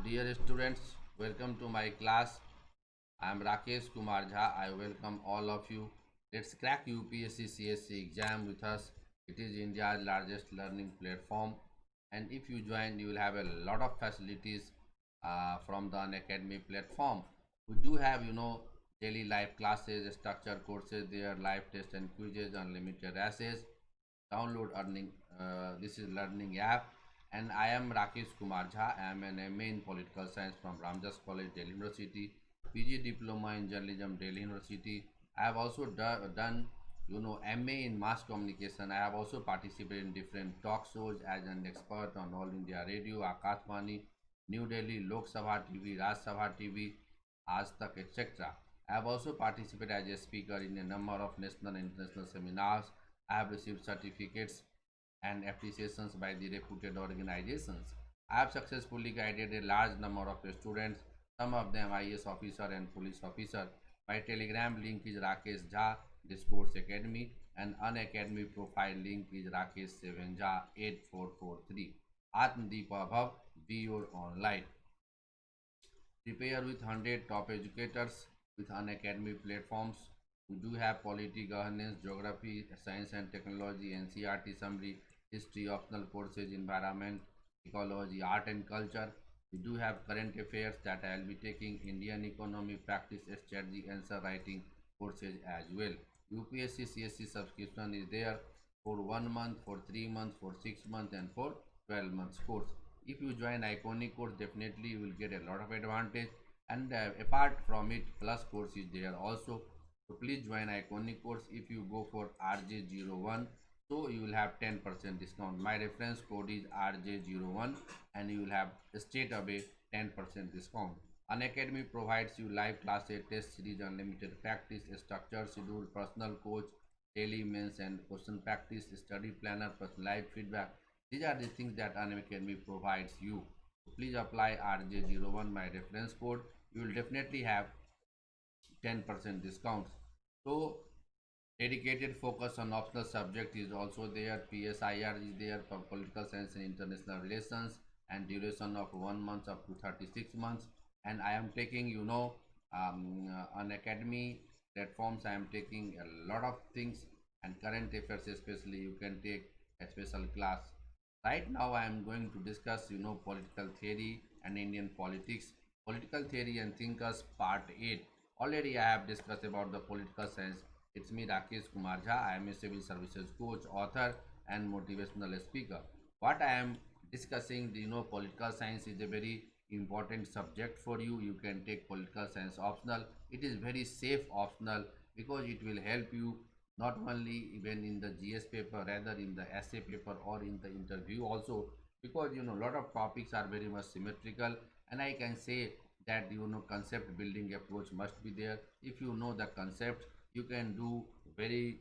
Dear students, welcome to my class. I am Rakesh Kumar Jha. I welcome all of you. Let's crack UPSC CSC exam with us. It is India's largest learning platform, and if you join, you will have a lot of facilities from the Unacademy platform. We do have, daily live classes, structured courses there, live tests and quizzes, unlimited essays. Download earning. This is learning app, and I am Rakesh Kumar Jha. I am an MA in Political Science from Ramjas College, Delhi University. PG Diploma in Journalism, Delhi University. I have also done, MA in Mass Communication. I have also participated in different talk shows as an expert on All India Radio, Akashvani, New Delhi, Lok Sabha TV, Raj Sabha TV, Aaj Tak, etc. I have also participated as a speaker in a number of national and international seminars. I have received certificates and appreciations by the reputed organizations. I have successfully guided a large number of students, some of them IAS officer and police officer. My telegram link is Rakesh Jha Discourse Academy, and Unacademy profile link is Rakesh 7 Jha 8443. Atmdeep Abhav, be your online. Prepare with 100 top educators with Unacademy platforms. We do have polity, governance, geography, science and technology, NCERT summary, history, optional courses, environment, ecology, art and culture. We do have current affairs that I will be taking, Indian economy, practice, strategy, answer writing courses as well. UPSC CSC subscription is there for 1 month, for 3 months, for 6 months, and for 12 months course. If you join Iconic course, definitely you will get a lot of advantage, and apart from it, plus course is there also. So please join Iconic course. If you go for RJ01, so you will have 10% discount. My reference code is RJ01, and you will have straight away 10% discount. Unacademy provides you live classes, test series, unlimited practice, structured schedule, personal coach, daily mains and question practice, study planner, plus live feedback. These are the things that Unacademy provides you. So please apply RJ01, my reference code. You will definitely have 10% discounts. So dedicated focus on optional subject is also there. PSIR is there for political science and international relations, and duration of 1 month up to 36 months. And I am taking, on Academy platforms, I am taking a lot of things, and current affairs especially you can take a special class. Right now I am going to discuss, political theory and Indian politics. Political theory and thinkers part 8. Already I have discussed about the political science. It's me Rakesh Kumar Jha. I am a civil services coach, author and motivational speaker. What I am discussing, political science is a very important subject for you. You can take political science optional. It is very safe optional because it will help you not only even in the GS paper, rather in the essay paper or in the interview also, because a lot of topics are very much symmetrical, and I can say that concept building approach must be there. If you know the concept, you can do very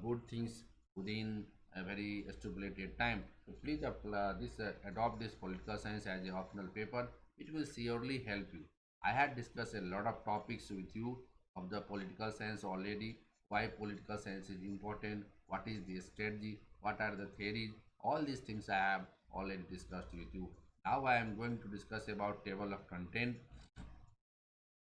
good things within a very stipulated time. So please apply this, adopt this political science as a optional paper. It will surely help you. I had discussed a lot of topics with you of the political science already. Why political science is important, what is the strategy, what are the theories, all these things I have already discussed with you. Now I am going to discuss about table of content.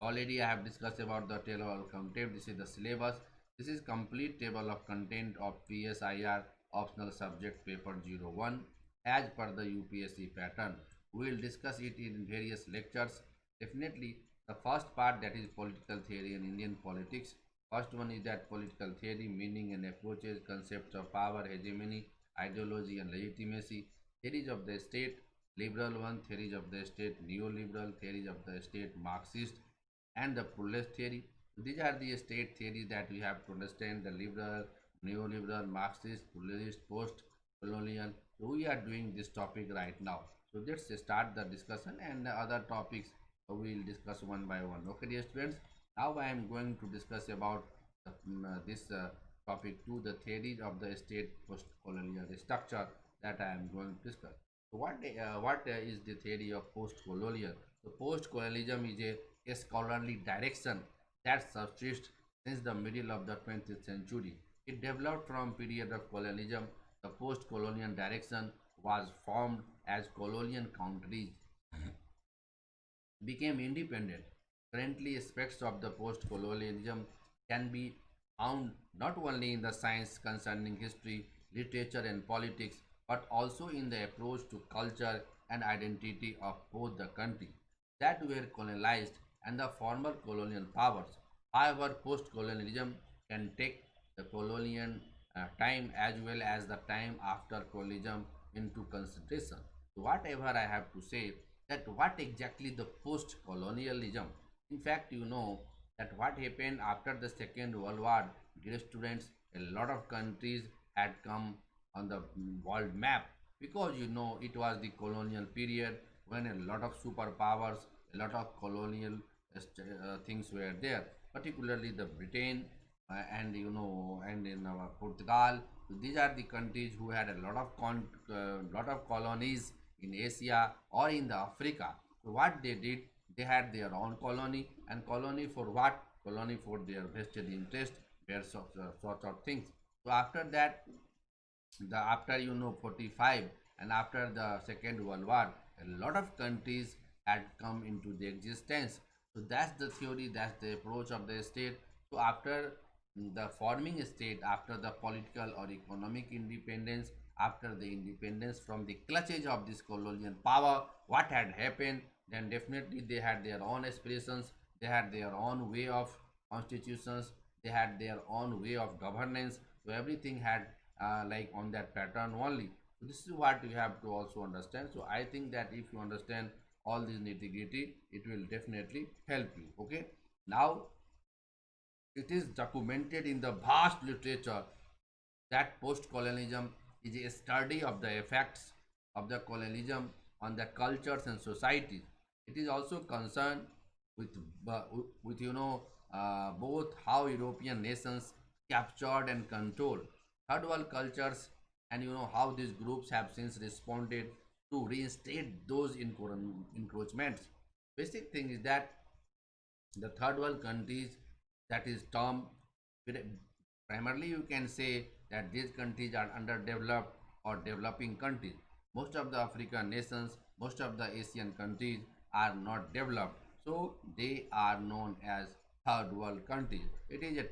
Already I have discussed about the table of content. This is the syllabus. This is complete table of content of PSIR optional subject paper 01 as per the UPSC pattern. We will discuss it in various lectures. Definitely the first part, that is political theory and Indian politics. First one is that political theory, meaning and approaches, concepts of power, hegemony, ideology and legitimacy, theories of the state, liberal one, theories of the state, neoliberal, theories of the state, Marxist, and the pluralist theory. These are the state theories that we have to understand: the liberal, neoliberal, Marxist, pluralist, post-colonial. So we are doing this topic right now. So let's start the discussion, and the other topics we will discuss one by one. Okay, dear students. Now I am going to discuss about this topic 2, the theories of the state post-colonial structure, that I am going to discuss. So what is the theory of post-colonial? So post-colonialism is a scholarly direction that subsists since the middle of the 20th century. It developed from period of colonialism. The post-colonial direction was formed as colonial countries became independent. Currently, aspects of the post colonialism can be found not only in the science concerning history, literature, and politics, but also in the approach to culture and identity of both the countries that were colonized and the former colonial powers. However, post colonialism can take the colonial time as well as the time after colonialism into consideration. So whatever I have to say, that what exactly the post colonialism. In fact, you know that what happened after the Second World War, dear students, a lot of countries had come on the world map, because you know it was the colonial period when a lot of superpowers, a lot of colonial things were there, particularly the Britain, and you know, and in Portugal. So these are the countries who had a lot of lot of colonies in Asia or in the Africa. So what they did, they had their own colony, and colony for what? Colony for their vested interest, their sort of things. So after that, the after you know 45 and after the Second World War, a lot of countries had come into the existence. So that's the theory, that's the approach of the state. So after the forming state, after the political or economic independence, after the independence from the clutches of this colonial power, what had happened? Then definitely they had their own aspirations, they had their own way of constitutions, they had their own way of governance. So everything had like on that pattern only. So this is what you have to also understand. So I think that if you understand all this nitty gritty, it will definitely help you. Okay. Now it is documented in the vast literature that post-colonialism is a study of the effects of the colonialism on the cultures and societies. It is also concerned with with you know both how European nations captured and controlled third world cultures, and you know how these groups have since responded to reinstate those encroachments. Basic thing is that the third world countries, that is term, primarily you can say that these countries are underdeveloped or developing countries. Most of the African nations, most of the Asian countries are not developed, so they are known as third world countries. It is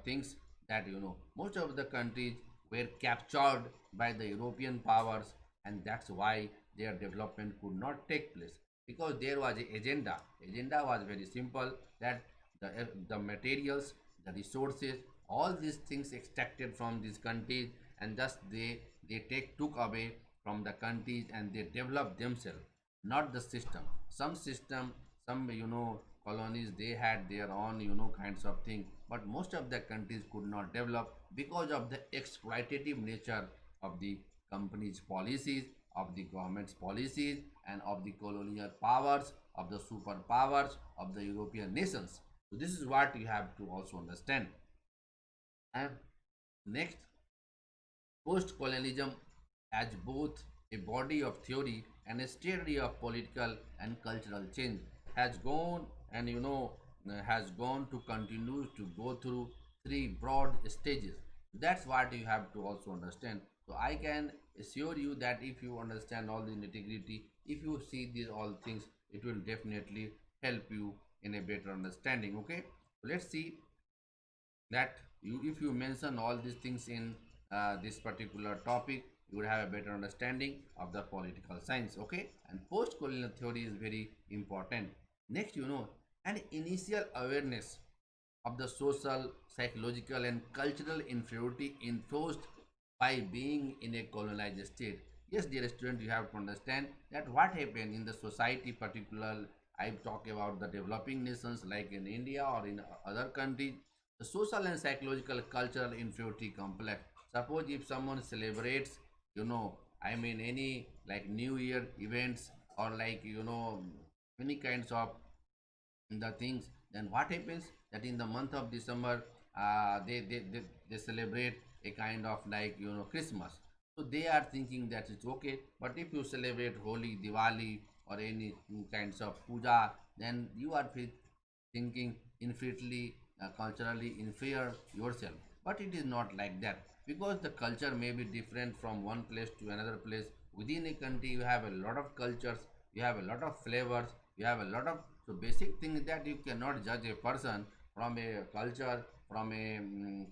things that you know most of the countries were captured by the European powers, and that's why their development could not take place, because there was a agenda. Agenda was very simple, that the materials, the resources, all these things extracted from these countries, and thus they take took away from the countries and they develop themselves, not the system. Some system, some you know colonies, they had their own you know kinds of thing, but most of the countries could not develop because of the exploitative nature of the companies policies, of the government's policies, and of the colonial powers, of the superpowers of the European nations. So this is what you have to also understand. And next, post-colonialism as both a body of theory and a study of political and cultural change has gone and you know has gone to continue to go through three broad stages. That's what you have to also understand. So I can assure you that if you understand all the nitty-gritty, if you see these all things, it will definitely help you in a better understanding. Okay, so let's see that you, if you mention all these things in this particular topic, you would have a better understanding of the political science. Okay, and post colonial theory is very important. Next, you know, an initial awareness of the social, psychological, and cultural inferiority enforced by being in a colonized state. Yes, dear student, you have to understand that what happened in the society, particular. I talk about the developing nations like in India or in other countries. The social and psychological cultural inferiority complex. Suppose if someone celebrates, you know, I mean any like New Year events or like you know any kinds of the things, then what happens that in the month of December they celebrate a kind of like you know Christmas. So they are thinking that it's okay, but if you celebrate Holi, Diwali, or any kinds of puja, then you are thinking infinitely culturally inferior yourself. But it is not like that, because the culture may be different from one place to another place. Within a country you have a lot of cultures, you have a lot of flavors, You have a lot of, so basic thing is that you cannot judge a person from a culture, from a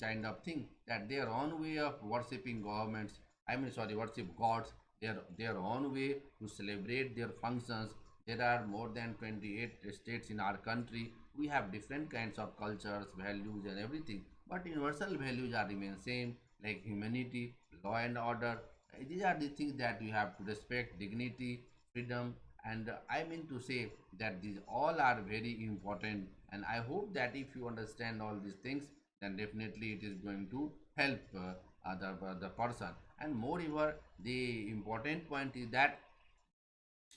kind of thing, that their own way of worshipping governments, I mean sorry, worship gods, their own way to celebrate their functions. There are more than 28 states in our country. We have different kinds of cultures, values, and everything. But universal values are remain same, like humanity, law and order. These are the things that you have to respect: dignity, freedom, and I mean to say that these all are very important. And I hope that if you understand all these things, then definitely it is going to help the person. And moreover, the important point is that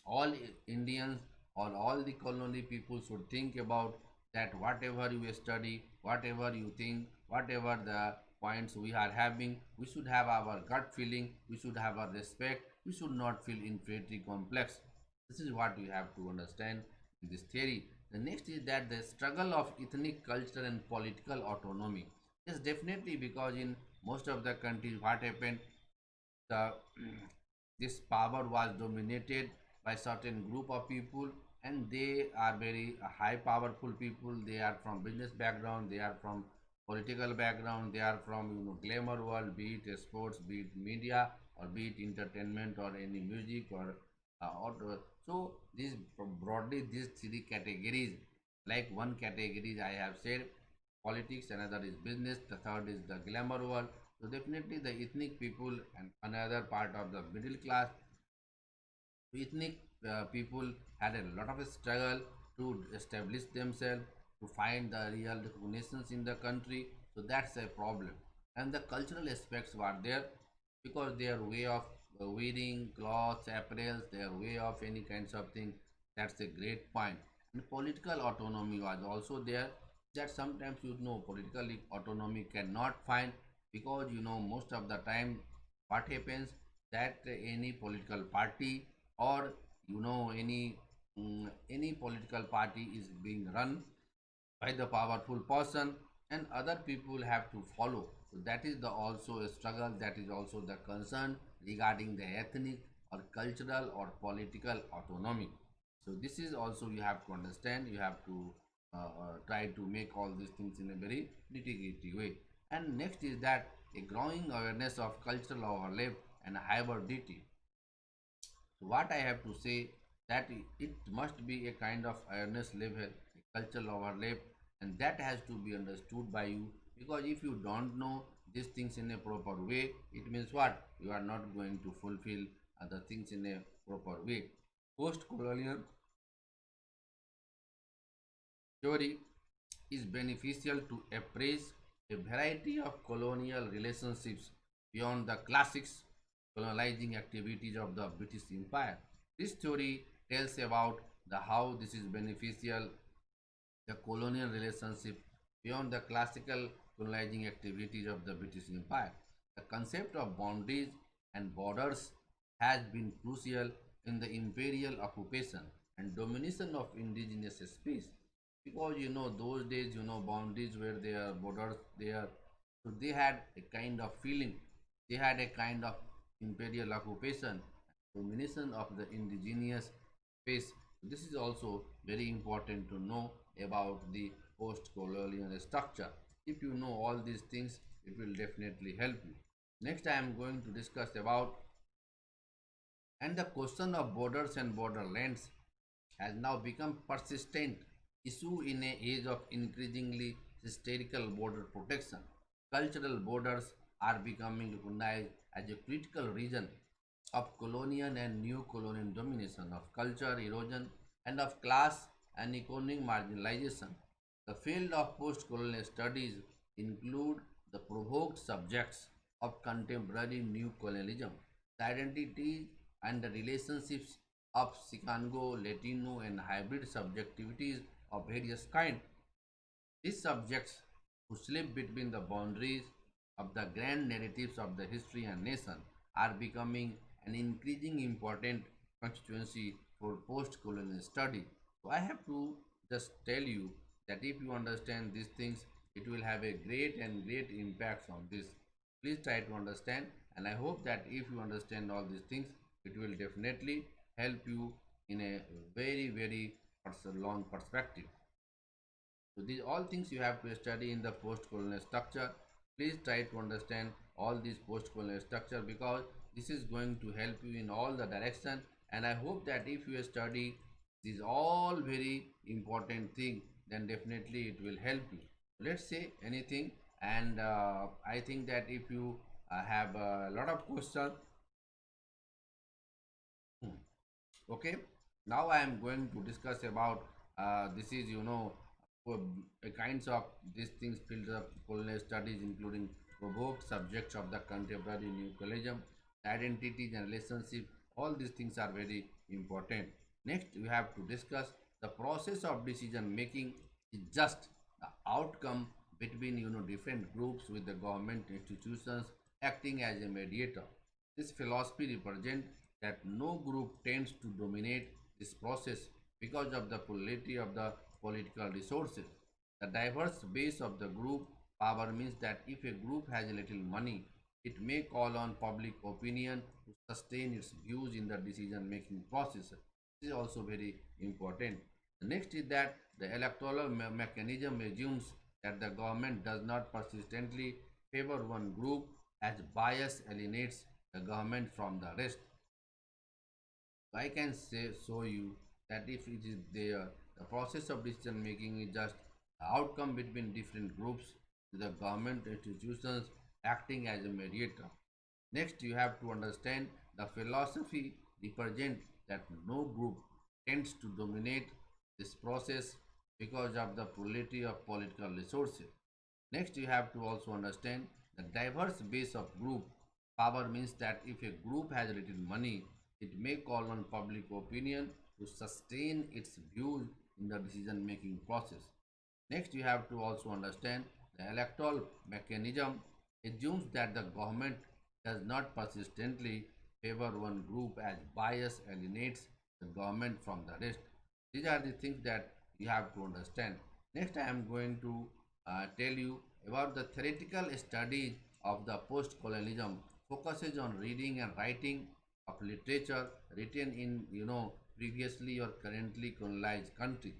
all Indians or all the colony people should think about that whatever you study, whatever you think, whatever the points we are having, we should have our gut feeling, we should have our respect, we should not feel inferiority complex. This is what we have to understand in this theory. The next is that the struggle of ethnic, cultural, and political autonomy. Yes, definitely, because in most of the countries, what happened, the this power was dominated by certain group of people, and they are very high powerful people. They are from business background, they are from political background, they are from glamour world, be it sports, be it media, or be it entertainment, or any music, or so these broadly these three categories. Like one category I have said politics, another is business, the third is the glamour world. So definitely the ethnic people and another part of the middle class. Ethnic people had a lot of struggle to establish themselves, to find the real recognitions in the country. So that's a problem. And the cultural aspects were there, because their way of wearing clothes, apparels, their way of any kinds of thing, that's a great point. And political autonomy was also there, that sometimes political autonomy cannot find, because most of the time what happens, that any political party, or any political party is being run by the powerful person, and other people have to follow. So that is the also a struggle, that is also the concern regarding the ethnic or cultural or political autonomy. So this is also you have to understand, you have to try to make all these things in a very nitty-gritty way. And next is that a growing awareness of cultural overlap and hybridity. So what I have to say, that it must be a kind of awareness level, a cultural overlap, and that has to be understood by you. Because if you don't know these things in a proper way, it means what? You are not going to fulfill the things in a proper way. Post-colonial theory is beneficial to appraise a variety of colonial relationships beyond the classics colonizing activities of the British Empire. This theory tells about the how this is beneficial, the colonial relationship beyond the classical colonizing activities of the British Empire. The concept of boundaries and borders has been crucial in the imperial occupation and domination of indigenous space, because those days boundaries were there, borders there, so they had a kind of feeling, they had a kind of imperial occupation, domination of the indigenous space. This is also very important to know about the post-colonial structure. If you know all these things, it will definitely help you. Next, I am going to discuss about, and the question of borders and borderlands has now become persistent issue in an age of increasingly historical border protection. Cultural borders are becoming recognized as a critical region of colonial and new colonial domination, of culture erosion, and of class and economic marginalization. The field of post-colonial studies include the provoked subjects of contemporary new colonialism, the identity and the relationships of Chicago, Latino, and hybrid subjectivities of various kinds. These subjects, who slip between the boundaries of the grand narratives of the history and nation, are becoming an increasing important constituency for post-colonial study. So I have to just tell you that if you understand these things, it will have a great and great impacts on this. Please try to understand, and I hope that if you understand all these things, it will definitely help you in a very long perspective. So these all things you have to study in the post-colonial structure. Please try to understand all these post-colonial structure because this is going to help you in all the direction. And I hope that if you study these all very important thing, then definitely it will help you. Let's say anything, and I think that if you have a lot of questions, okay, now I am going to discuss about this is a kinds of these things fields of colonial studies including provoked subjects of the contemporary new colonialism, identities and relationship. All these things are very important. Next we have to discuss the process of decision making is just the outcome between different groups with the government institutions acting as a mediator. This philosophy represents that no group tends to dominate this process because of the plurality of the political resources. The diverse base of the group power means that if a group has a little money, it may call on public opinion to sustain its views in the decision making process. This is also very important. The next is that the electoral mechanism assumes that the government does not persistently favor one group as bias alienates the government from the rest. I can show you that if it is there, the process of decision making is just the outcome between different groups with the government institutions acting as a mediator. Next, you have to understand the philosophy represents that no group tends to dominate this process because of the plurality of political resources. Next, you have to also understand the diverse base of group power means that if a group has little money, it may call on public opinion to sustain its views in the decision making process. Next, you have to also understand the electoral mechanism assumes that the government does not persistently favor one group as bias alienates the government from the rest. These are the things that you have to understand. Next, I am going to tell you about the theoretical studies of the post-colonialism focuses on reading and writing of literature written in previously or currently colonized countries.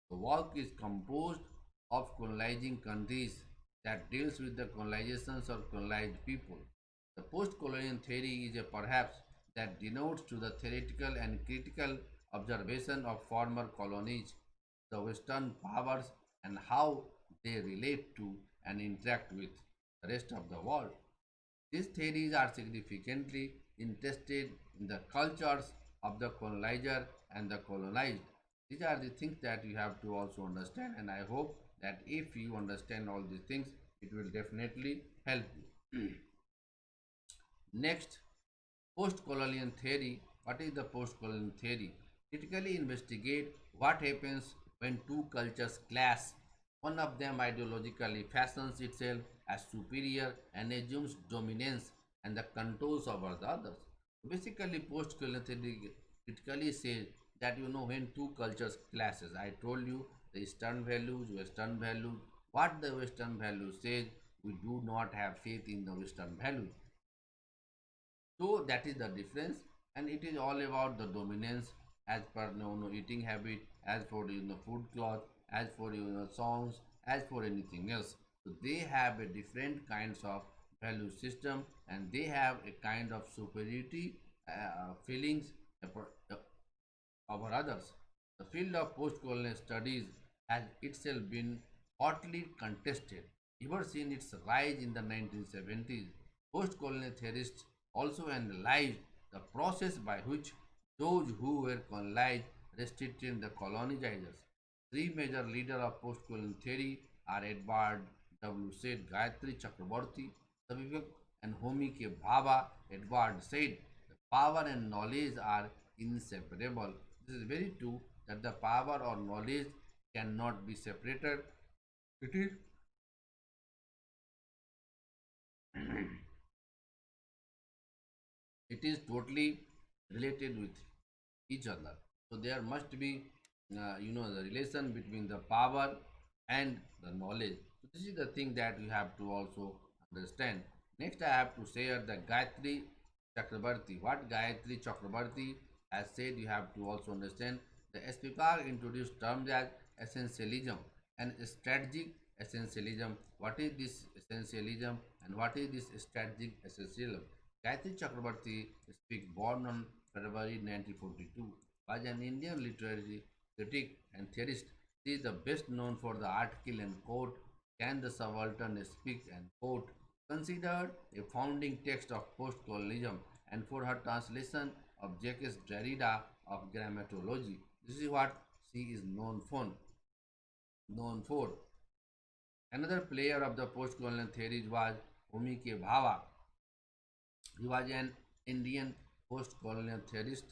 The work is composed of colonizing countries that deals with the colonizations of colonized people. The post-colonial theory is a perhaps that denotes to the theoretical and critical observation of former colonies, the Western powers, and how they relate to and interact with the rest of the world. These theories are significantly interested in the cultures of the colonizer and the colonized. These are the things that you have to also understand, and I hope that if you understand all these things, it will definitely help you. Next, post-colonial theory. What is the post-colonial theory? Critically investigate what happens when two cultures clash. One of them ideologically fashions itself as superior and assumes dominance and the controls over the others. Basically, post-colonial theory critically says that when two cultures clashes. I told you the Eastern values, Western values. What the Western value says, we do not have faith in the Western values. So that is the difference, and it is all about the dominance as per eating habit, as for food cloth, as for songs, as for anything else. So they have a different kinds of value system, and they have a kind of superiority feelings over others. The field of post-colonial studies has itself been hotly contested ever since its rise in the 1970s. Post-colonial theorists also analyzed the process by which those who were colonized restricted the colonizers. Three major leaders of post-colonial theory are Edward W. Said, Gayatri Chakraborty, Vivek, and Homi K. Bhabha. Edward said, the power and knowledge are inseparable. This is very true that the power or knowledge cannot be separated. It is it is totally related with each other. So there must be the relation between the power and the knowledge. So this is the thing that you have to also understand. Next I have to share the Gayatri Chakrabarti. What Gayatri Chakrabarti has said, you have to also understand. The SPPAR introduced terms as essentialism and strategic essentialism. What is this essentialism and what is this strategic essentialism? Gayatri Chakrabarti, speak born on February 1942, was an Indian literary critic and theorist. She is the best known for the article and quote, Can the Subaltern Speak and quote, considered a founding text of post-colonialism and for her translation of Jacques Derrida of grammatology. This is what she is known for. Another player of the post-colonial theories was Homi K. Bhabha. He was an Indian post-colonial theorist.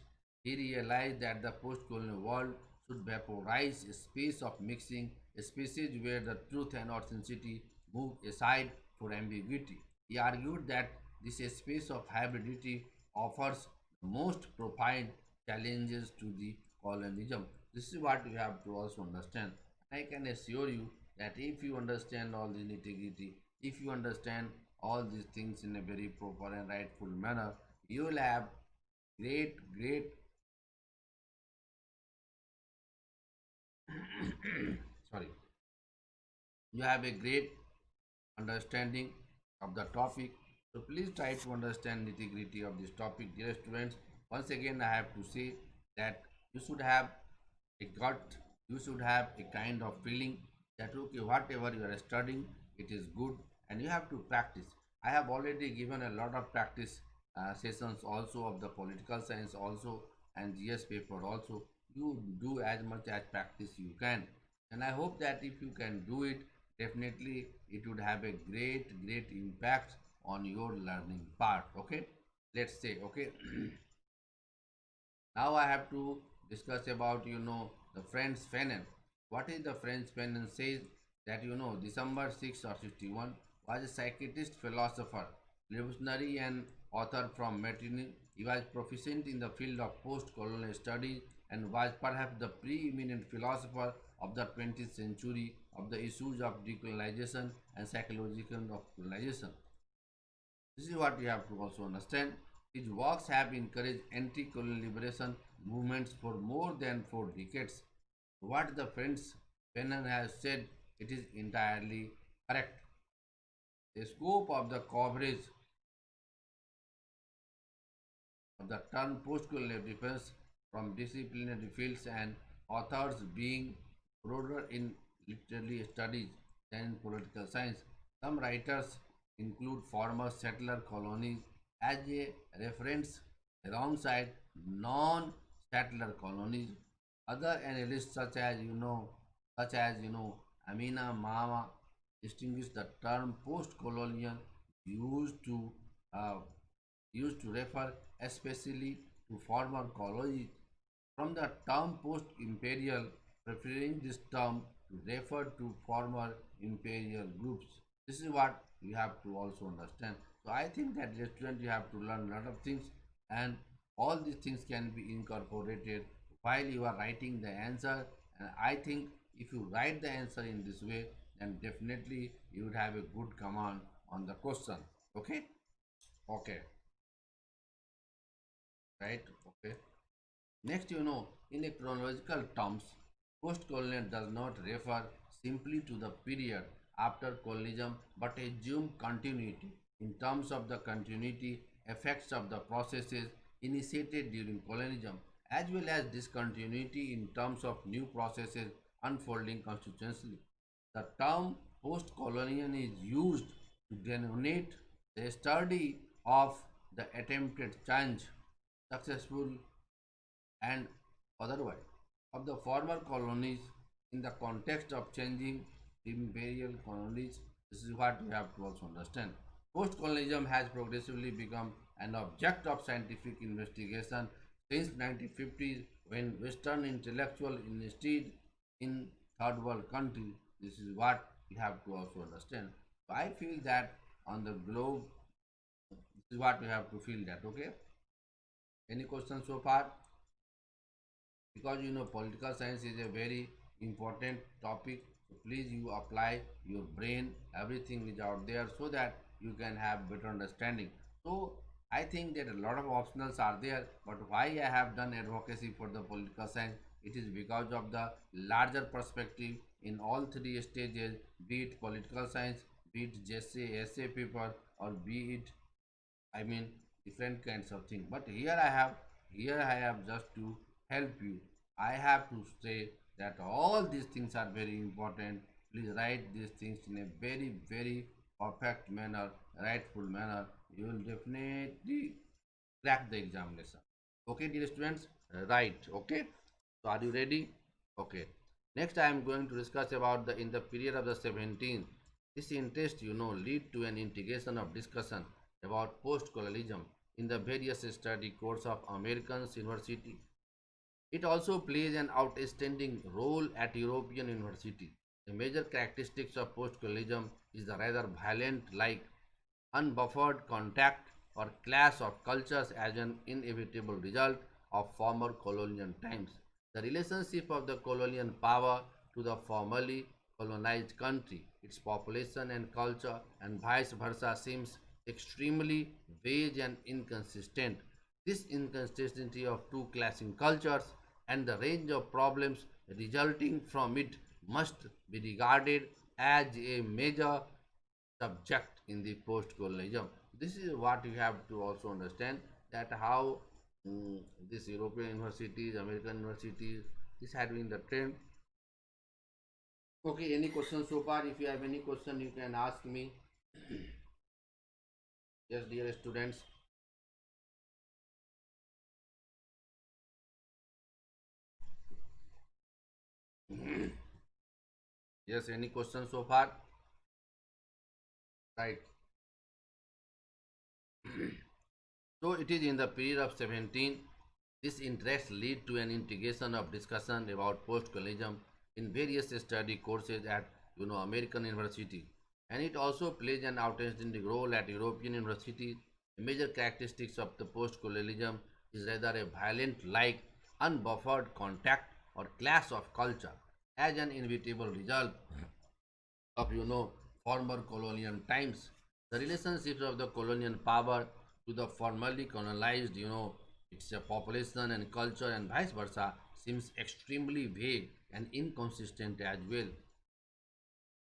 He realized that the post-colonial world should vaporize a space of mixing, a space where the truth and authenticity move aside for ambiguity. He argued that this space of hybridity offers the most profound challenges to the colonialism. This is what you have to also understand. I can assure you that if you understand all the nitty-gritty, if you understand all these things in a very proper and rightful manner, you will have great sorry, you have a great understanding of the topic. So please try to understand nitty gritty of this topic, dear students. Once again, I have to say that you should have a gut, you should have a kind of feeling that okay, whatever you are studying, it is good, and you have to practice. I have already given a lot of practice sessions also of the political science also and GS paper also. You do as much as practice you can, and I hope that if you can do it, definitely it would have a great impact on your learning part. Okay, let's say okay. Now I have to discuss about the French Fanon. What is the French Fanon says that December 6 or 61 was a psychiatrist, philosopher, revolutionary and author from Martinique. He was proficient in the field of post-colonial studies and was perhaps the preeminent philosopher of the 20th century of the issues of decolonization and psychological of colonization. This is what we have to also understand. His works have encouraged anti-colonial liberation movements for more than 4 decades. What the French Fanon has said, it is entirely correct. The scope of the coverage of the term post-colonial defense from disciplinary fields and authors being broader in literary studies than in political science. Some writers include former settler colonies as a reference alongside non-settler colonies. Other analysts such as Amina Mama distinguish the term post-colonial used to uh, used to refer especially to former colonies from the term post-imperial, preferring this term to refer to former imperial groups. This is what you have to also understand. So I think that as student you have to learn a lot of things, and all these things can be incorporated while you are writing the answer. And I think if you write the answer in this way, then definitely you would have a good command on the question. Okay? Okay. Right? Okay. Next, in a chronological terms, post-colonial does not refer simply to the period after colonialism but assume continuity in terms of the continuity effects of the processes initiated during colonialism as well as discontinuity in terms of new processes unfolding constitutionally. The term post-colonial is used to denote the study of the attempted change, successful and otherwise, of the former colonies in the context of changing imperial colonies. This is what we have to also understand. Post colonialism has progressively become an object of scientific investigation since 1950s when Western intellectuals invested in third world countries. This is what we have to also understand. So I feel that on the globe, this is what we have to feel that. Okay. Any questions so far? Because political science is a very important topic, so please you apply your brain, everything is out there so that you can have better understanding. So I think that a lot of optionals are there, but why I have done advocacy for the political science, It is because of the larger perspective in all three stages, be it political science, be it JSA, essay paper, or be it, I mean, different kinds of things. But here I have just to help you. I have to say that all these things are very important. Please write these things in a very, very perfect manner, rightful manner. You will definitely crack the examination. Okay, dear students, right? Okay. So, are you ready? Okay. Next, I am going to discuss about the in the period of the 17th. This interest, lead to an integration of discussion about post-colonialism in the various study course of American university. It also plays an outstanding role at European university. The major characteristics of post-colonialism is the rather violent, like unbuffered contact or clash of cultures as an inevitable result of former colonial times. The relationship of the colonial power to the formerly colonized country, its population and culture, and vice versa seems extremely vague and inconsistent. This inconsistency of two clashing cultures and the range of problems resulting from it must be regarded as a major subject in the post-colonialism. This is what you have to also understand, that how this European universities, American universities, this had been the trend. Okay, any questions so far? If you have any question, you can ask me. Yes, dear students. Yes, any questions so far? Right. So it is in the period of 17. This interest lead to an integration of discussion about post-colonialism in various study courses at American university, and it also plays an outstanding role at European universities. The major characteristics of the post-colonialism is rather a violent, like unbuffered contact or clash of culture as an inevitable result of former colonial times. The relationships of the colonial power to the formerly colonized, its population and culture and vice versa seems extremely vague and inconsistent as well.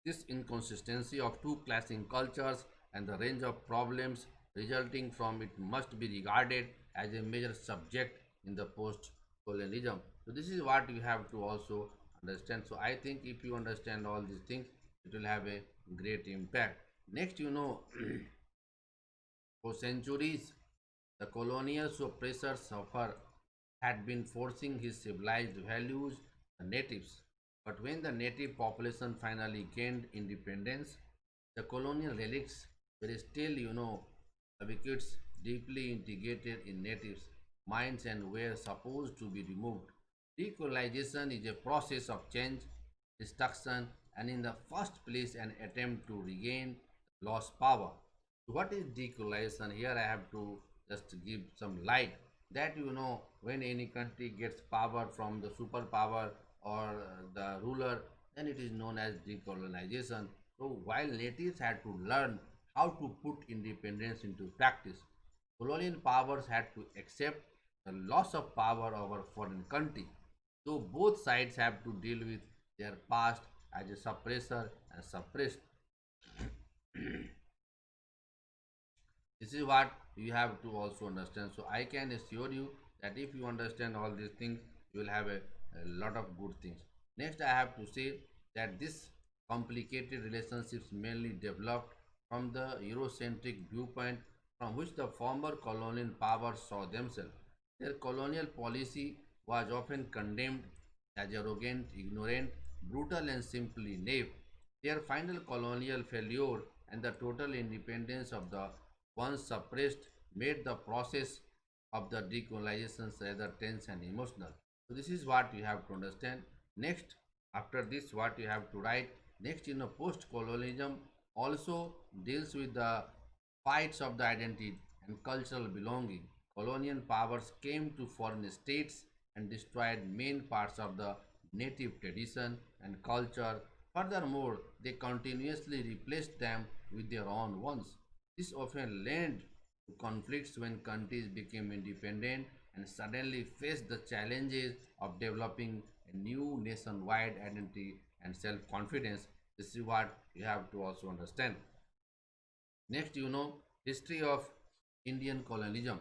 This inconsistency of two clashing cultures and the range of problems resulting from it must be regarded as a major subject in the post-colonialism. So this is what you have to also understand. So I think if you understand all these things, it will have a great impact. Next, for centuries, the colonial oppressor suffer had been forcing his civilized values the natives. But when the native population finally gained independence, the colonial relics were still, habitudes deeply integrated in natives' minds and were supposed to be removed. Decolonization is a process of change, destruction, and in the first place, an attempt to regain lost power. So what is decolonization? Here I have to just give some light that when any country gets power from the superpower or the ruler, then it is known as decolonization. So while natives had to learn how to put independence into practice, colonial powers had to accept the loss of power over foreign country. So both sides have to deal with their past as a suppressor and suppressed. This is what you have to also understand. So I can assure you that if you understand all these things, you will have a lot of good things. Next, I have to say that this complicated relationships mainly developed from the Eurocentric viewpoint from which the former colonial powers saw themselves. Their colonial policy was often condemned as arrogant, ignorant, brutal, and simply naive. Their final colonial failure and the total independence of the once suppressed made the process of the decolonization rather tense and emotional. So this is what you have to understand. Next, after this, what you have to write. Next, post-colonialism also deals with the fights of the identity and cultural belonging. Colonial powers came to foreign states and destroyed main parts of the native tradition and culture. Furthermore, they continuously replaced them with their own ones. This often led to conflicts when countries became independent and suddenly faced the challenges of developing a new nationwide identity and self-confidence. This is what you have to also understand. Next, history of Indian colonialism.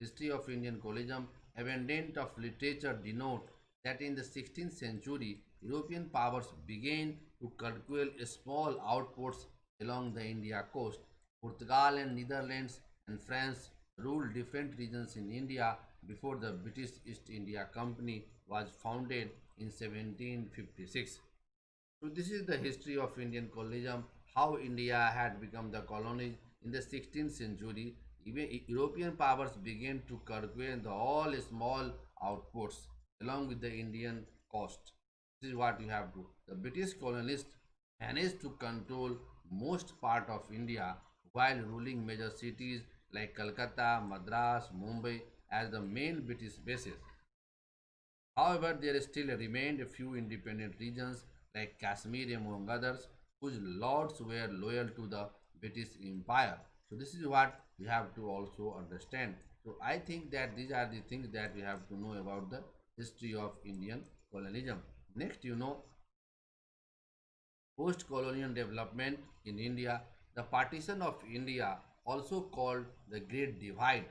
History of Indian colonialism, abundant of literature denote that in the 16th century, European powers began to curtail small outposts along the India coast. Portugal and Netherlands and France ruled different regions in India before the British East India Company was founded in 1756. So this is the history of Indian colonialism, how India had become the colony in the 16th century. Even European powers began to curtail the all small outposts along with the Indian coast. This is what you have to. The British colonists managed to control most part of India while ruling major cities like Calcutta, Madras, Mumbai as the main British bases. However, there still remained a few independent regions like Kashmir among others whose lords were loyal to the British Empire. So this is what we have to also understand. So I think that these are the things that we have to know about the history of Indian colonialism. Next, post-colonial development in India, the partition of India, also called the Great Divide,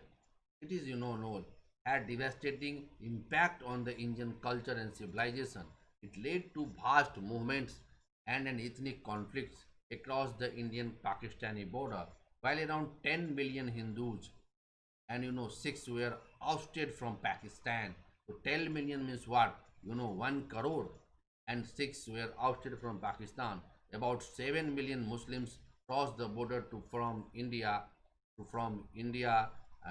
it is known, had devastating impact on the Indian culture and civilization. It led to vast movements and an ethnic conflicts across the Indian-Pakistani border, while around 10 million Hindus and 6 were ousted from Pakistan. So 10 million means what? 1 crore and 6 were ousted from Pakistan. About 7 million Muslims crossed the border from India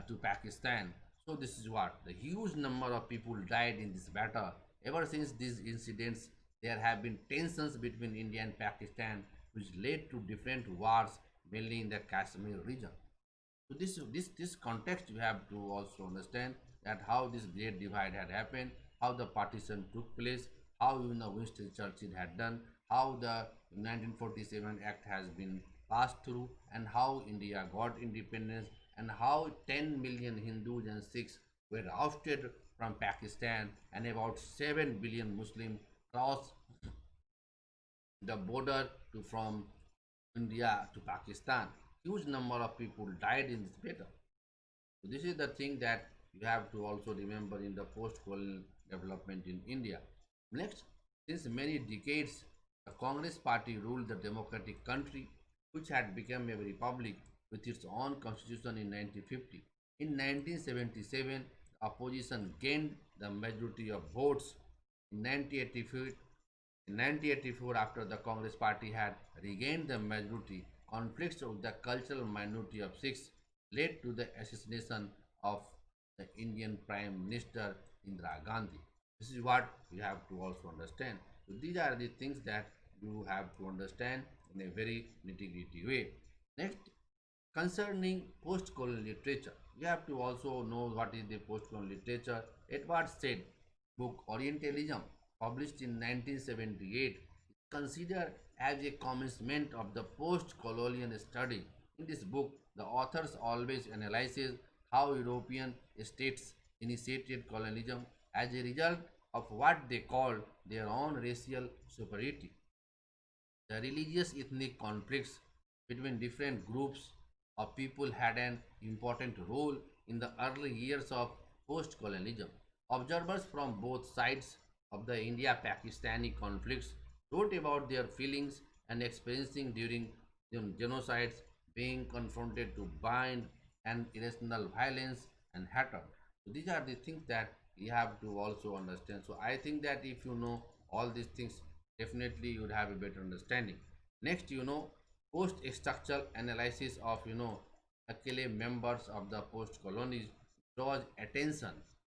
to Pakistan. So this is what the huge number of people died in this battle. Ever since these incidents, there have been tensions between India and Pakistan, which led to different wars, mainly in the Kashmir region. So this context you have to also understand that how this great divide had happened, how the partition took place, how Winston Churchill had done, how the 1947 Act has been passed through, and how India got independence, and how 10 million Hindus and Sikhs were ousted from Pakistan, and about 7 billion Muslims crossed the border to from India to Pakistan. Huge number of people died in this battle. So this is the thing that you have to also remember in the post-colonial development in India. Next, since many decades, the Congress party ruled the democratic country, which had become a republic with its own constitution in 1950. In 1977, the opposition gained the majority of votes. In 1984, in 1984, after the Congress party had regained the majority, conflicts with the cultural minority of Sikhs led to the assassination of the Indian Prime Minister Indira Gandhi. This is what you have to also understand. So these are the things that you have to understand in a very nitty-gritty way. Next, concerning post-colonial literature, you have to also know what is the post-colonial literature. Edward Said book Orientalism, published in 1978, is considered as a commencement of the post-colonial study. In this book, the authors always analyzes how European states initiated colonialism as a result of what they called their own racial superiority. The religious ethnic conflicts between different groups of people had an important role in the early years of post colonialism. Observers from both sides of the India Pakistani conflicts wrote about their feelings and experiencing during the genocides, being confronted to bind and irrational violence and hatred. So these are the things that you have to also understand. So I think that if you know all these things, definitely you would have a better understanding. Next, post structural analysis of Akile members of the post colonies draws attention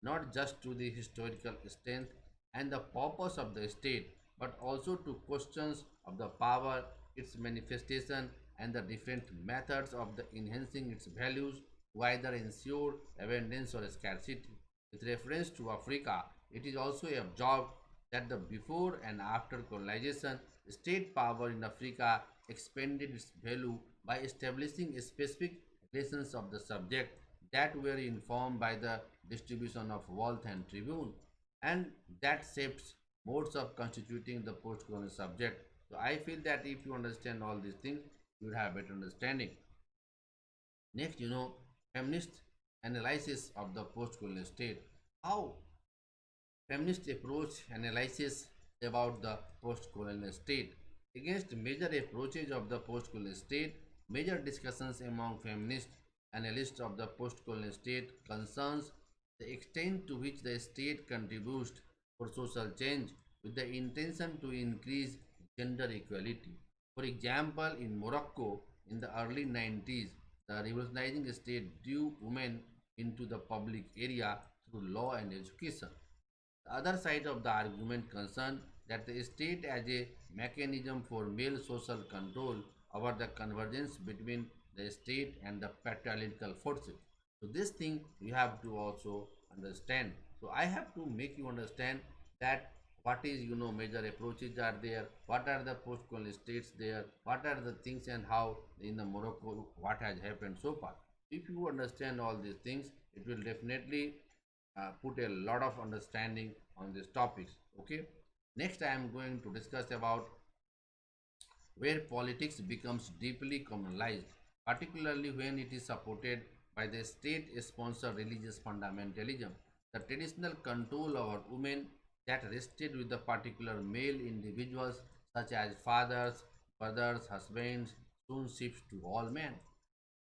not just to the historical strength and the purpose of the state, but also to questions of the power, its manifestation, and the different methods of the enhancing its values, whether ensure abundance or scarcity. With reference to Africa, it is also observed that the before and after colonization, state power in Africa expanded its value by establishing specific relations of the subject that were informed by the distribution of wealth and tribune, and that shapes modes of constituting the post-colonial subject. So I feel that if you understand all these things, you will have better understanding. Next, feminist analysis of the post-colonial state. How feminist approach analysis about the post-colonial state. Against major approaches of the post-colonial state, major discussions among feminist analysts of the post-colonial state concerns the extent to which the state contributes for social change with the intention to increase gender equality. For example, in Morocco in the early 90s, the revolutionizing state drew women into the public area through law and education. The other side of the argument concerned that the state as a mechanism for male social control over the convergence between the state and the patriarchal forces. So this thing you have to also understand. So I have to make you understand that what is major approaches are there, what are the post-colonial states there, what are the things and how in the Morocco what has happened so far. If you understand all these things, it will definitely put a lot of understanding on these topics. Okay, next I am going to discuss about where politics becomes deeply communalized, particularly when it is supported by the state sponsored religious fundamentalism. The traditional control over women that rested with the particular male individuals such as fathers, brothers, husbands soon shifts to all men.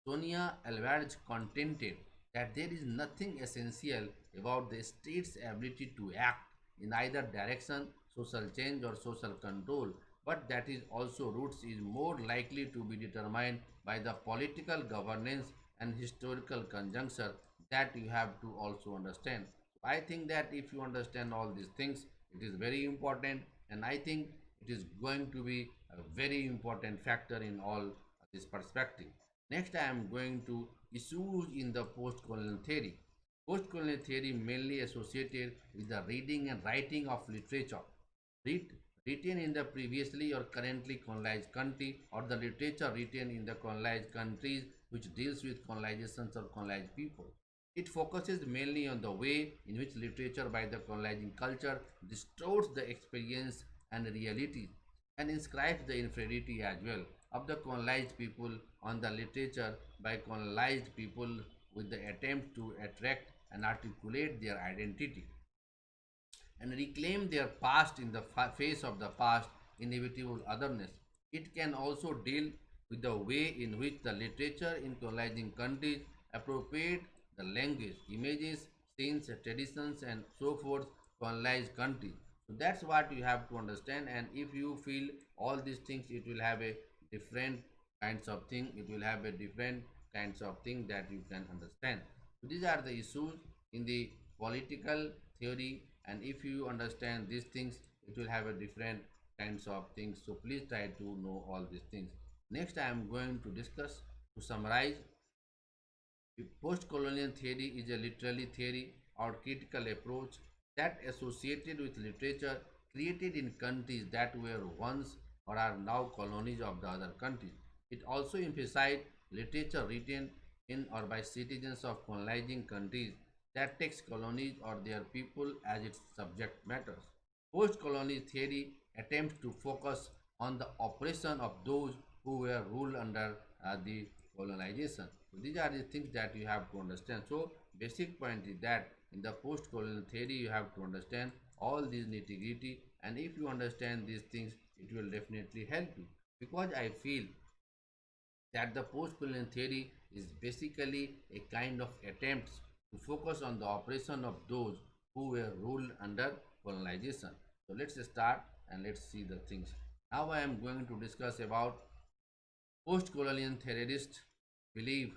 Sonia Alvarez contended that there is nothing essential about the state's ability to act in either direction, social change or social control, but that is also roots is more likely to be determined by the political governance and historical conjuncture that you have to also understand. I think that if you understand all these things, it is very important, and I think it is going to be a very important factor in all this perspective. Next, I am going to issues in the post-colonial theory. Post-colonial theory mainly associated with the reading and writing of literature, read, written in the previously or currently colonized country, or the literature written in the colonized countries which deals with colonizations or colonized people. It focuses mainly on the way in which literature by the colonizing culture distorts the experience and reality and inscribes the inferiority as well of the colonized people on the literature by colonized people with the attempt to attract and articulate their identity and reclaim their past in the face of the past inevitable otherness. It can also deal with the way in which the literature in colonizing countries appropriate the language, images, scenes, traditions, and so forth colonized countries. So that's what you have to understand. And if you feel all these things, it will have a different kinds of thing. It will have a different kinds of thing that you can understand. So these are the issues in the political theory, and if you understand these things, it will have a different kinds of things. So please try to know all these things. Next I am going to discuss, to summarize, post-colonial theory is a literary theory or critical approach that associated with literature created in countries that were once or are now colonies of the other countries. It also emphasized literature written in or by citizens of colonizing countries that takes colonies or their people as its subject matters. Post-colonial theory attempts to focus on the oppression of those who were ruled under the colonization. So these are the things that you have to understand. So basic point is that in the post-colonial theory you have to understand all these nitty-gritty, and if you understand these things, it will definitely help you. Because I feel that the post-colonial theory is basically a kind of attempts to focus on the operation of those who were ruled under colonization. So let's start and let's see the things. Now I am going to discuss about post-colonial theorists believe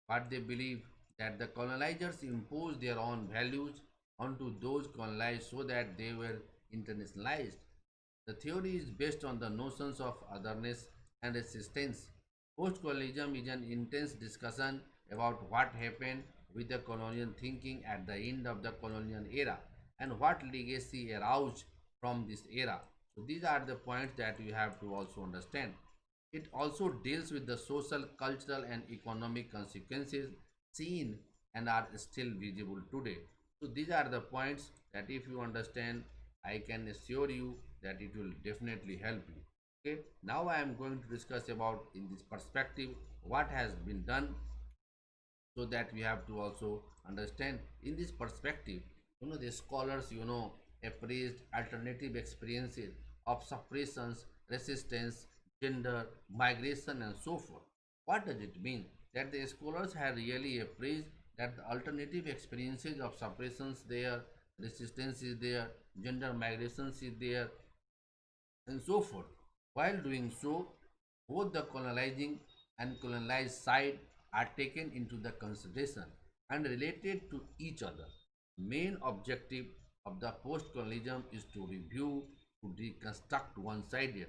what they believe, that the colonizers imposed their own values onto those colonized so that they were internationalized. The theory is based on the notions of otherness and resistance. Post-colonialism is an intense discussion about what happened with the colonial thinking at the end of the colonial era and what legacy arose from this era. So these are the points that you have to also understand. It also deals with the social, cultural, and economic consequences seen and are still visible today. So these are the points that if you understand, I can assure you that it will definitely help you. Okay, now I am going to discuss about in this perspective what has been done, so that we have to also understand in this perspective. The scholars appraised alternative experiences of suppressions, resistance, gender, migration, and so forth. What does it mean? That the scholars have really appraised that the alternative experiences of suppressions there, resistance is there, gender migrations is there, and so forth. While doing so, both the colonizing and colonized side are taken into the consideration and related to each other. Main objective of the post-colonialism is to review, to reconstruct one-sided,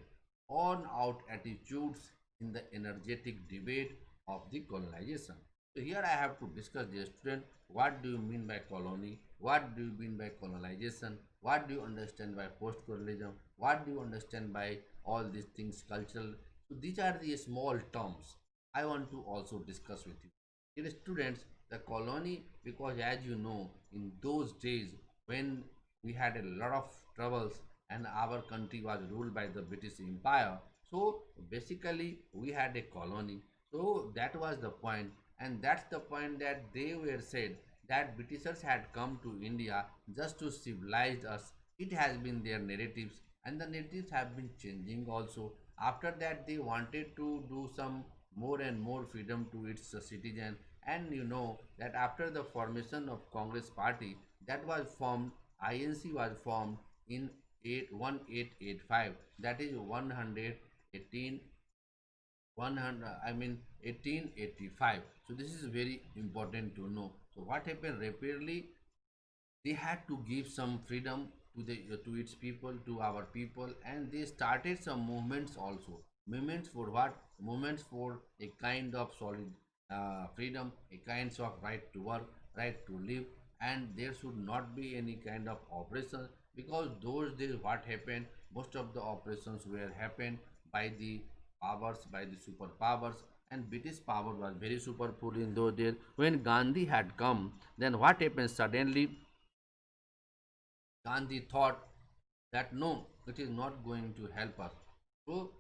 on-out attitudes in the energetic debate of the colonization. So here I have to discuss, the student, what do you mean by colony? What do you mean by colonization? What do you understand by post-colonialism? What do you understand by all these things, cultural? So these are the small terms I want to also discuss with you. Dear students, the colony, because as you know, in those days when we had a lot of troubles and our country was ruled by the British Empire, so basically we had a colony. So that was the point, and that's the point that they were said that Britishers had come to India just to civilize us. It has been their narratives, and the narratives have been changing also. After that, they wanted to do some more and more freedom to its citizen. And you know that after the formation of Congress Party, that was formed, INC was formed in 1885. That is 118 100, I mean 1885. So this is very important to know. So what happened rapidly, they had to give some freedom to the to its people, to our people, and they started some movements also. Movements for what? Movements for a kind of solid freedom, a kind of right to work, right to live, and there should not be any kind of oppression, because those days what happened, most of the operations were happened by the powers, by the superpowers, and British power was very superpower in those days. When Gandhi had come, then what happened suddenly? Gandhi thought that no, it is not going to help us. So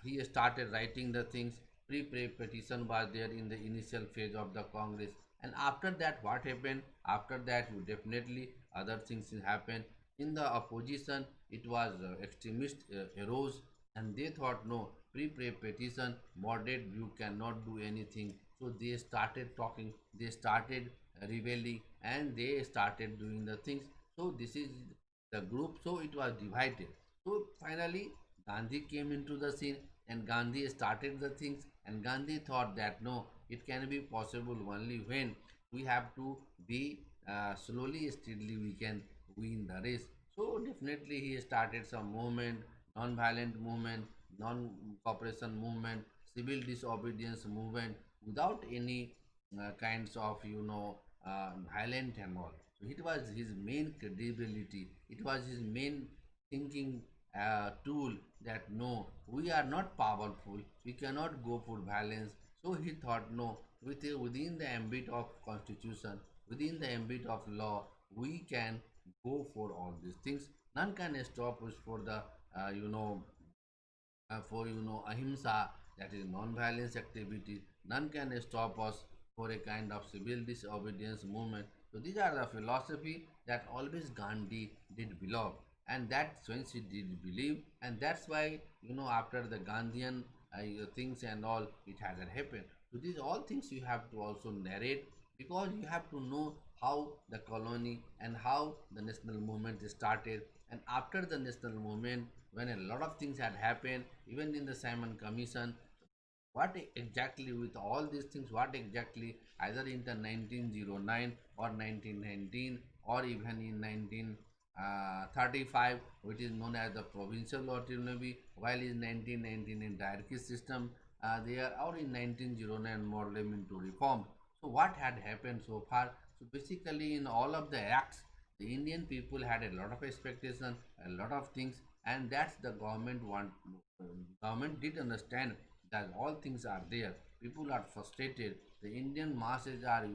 he started writing the things. Pre-petition was there in the initial phase of the Congress. And after that, what happened? After that, you definitely other things happen. In the opposition, it was extremist arose, and they thought no, pre-petition, moderate view cannot do anything. So they started talking, they started rebelling, and they started doing the things. So this is the group. So it was divided. So finally, Gandhi came into the scene, and Gandhi started the things, and Gandhi thought that no, it can be possible only when we have to be slowly, steadily we can win the race. So definitely he started some movement, non-violent movement, non-cooperation movement, civil disobedience movement, without any kinds of violent and all. So it was his main credibility. It was his main thinking tool that no, we are not powerful. We cannot go for violence. So he thought no, within the ambit of constitution, within the ambit of law, we can go for all these things. None can stop us for the for ahimsa, that is non-violence activity. None can stop us for a kind of civil disobedience movement. So these are the philosophy that always Gandhi did belong, and that's when she did believe, and that's why after the Gandhian things and all, it hasn't happened. So these all things you have to also narrate, because you have to know how the colony and how the national movement started. And after the national movement, when a lot of things had happened, even in the Simon Commission, what exactly with all these things, what exactly, either in the 1909 or 1919 or even in 1935, which is known as the provincial autonomy, while in 1919 in diarchy system, there, or in 1909 more into reform. So what had happened so far? So basically in all of the acts, the Indian people had a lot of expectation, a lot of things, and that's the government want. Government did understand that all things are there. People are frustrated. The Indian masses are,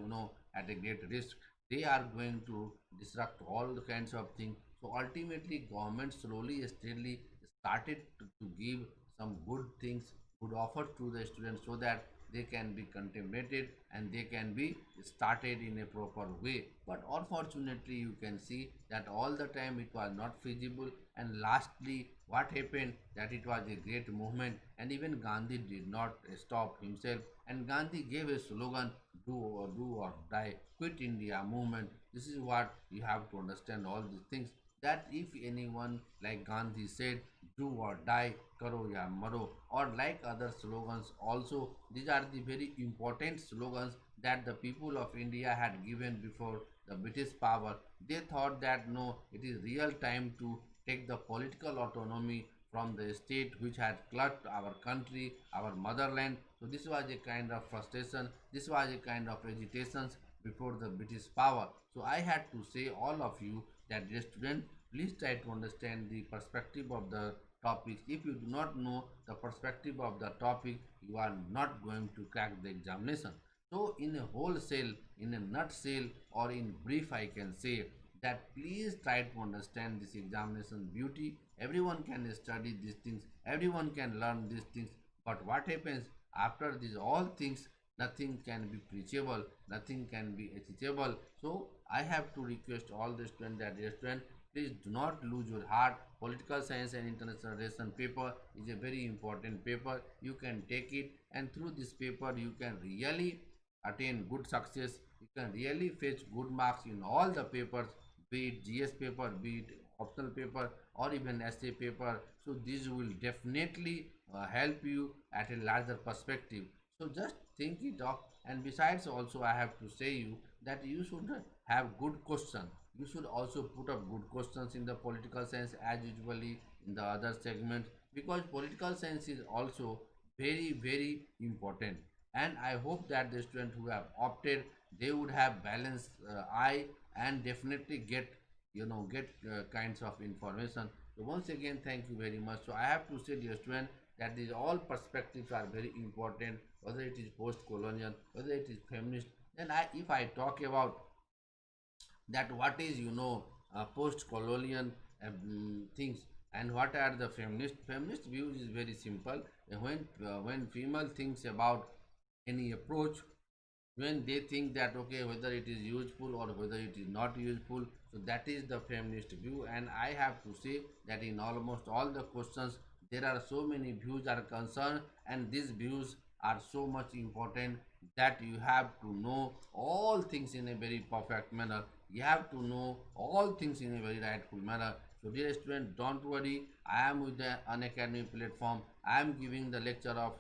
at a great risk. They are going to disrupt all the kinds of things. So ultimately, government slowly, steadily started to give some good things, good offers to the students so that they can be contaminated and they can be started in a proper way. But unfortunately, you can see that all the time it was not feasible. And lastly, what happened that it was a great movement, and even Gandhi did not stop himself. And Gandhi gave a slogan, do or die, quit India movement. This is what you have to understand all these things, that if anyone like Gandhi said, do or die, karo ya maro, or like other slogans also, these are the very important slogans that the people of India had given before the British power. They thought that no, it is real time to take the political autonomy from the state which had clutched our country, our motherland. So this was a kind of frustration, this was a kind of agitations before the British power. So I had to say all of you that dear student, please try to understand the perspective of the topics. If you do not know the perspective of the topic, you are not going to crack the examination. So in a wholesale, in a nutshell, or in brief, I can say that please try to understand this examination beauty. Everyone can study these things, everyone can learn these things, but what happens after these all things, nothing can be preachable, nothing can be teachable. So I have to request all the students that dear student, please do not lose your heart. Political science and international relation paper is a very important paper. You can take it, and through this paper you can really attain good success. You can really fetch good marks in all the papers, be it GS paper, be it optional paper, or even essay paper. So this will definitely help you at a larger perspective. So just think it up. And besides, also I have to say you that you should have good questions. You should also put up good questions in the political science as usually in the other segments, because political science is also very important. And I hope that the students who have opted, they would have balanced eye and definitely get kinds of information. So once again, thank you very much. So I have to say, dear student, that these all perspectives are very important, whether it is post-colonial, whether it is feminist. Then if I talk about that what is post-colonial things, and what are the feminist views is very simple. When female thinks about any approach, when they think that okay, whether it is useful or whether it is not useful, so that is the feminist view. And I have to say that in almost all the questions there are so many views are concerned, and these views are so much important that you have to know all things in a very perfect manner. You have to know all things in a very rightful manner. So dear student, don't worry, I am with the Unacademy platform. I am giving the lecture of